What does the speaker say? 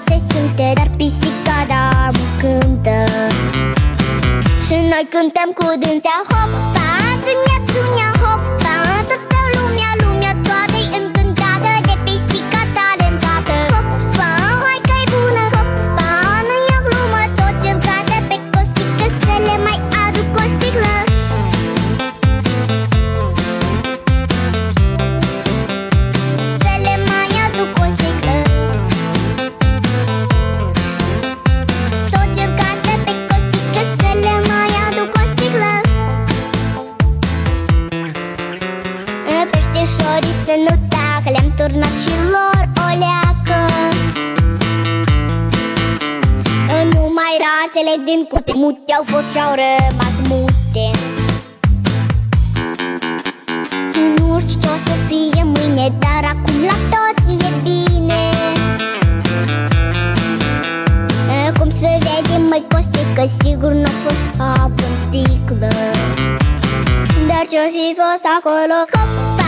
se simte, dar pisica da nu cântă. Și noi cântăm cu dânsea, hopa, țunia, țunia, hopa. Toată lumea toată-i încântată de pisica talentată. Hopa, hai că-i bună, hopa, nu-i o glumă, toți în casă pe costică să le mai aduc o sticlă. Să le mai aduc o sticlă. Toți în casă pe costică să le mai aduc o sticlă. Peștișorii să nu tacă, le-am turnat și lor o leacă. Numai rațele din curte mute au fost și-au rămas mute. Nu știu ce-o să fie mâine, dar acum la toți e bine. Cum să vede, măi Costică, sigur n-a fost apă în sticlă. Dar ce-o fi fost acolo, hop,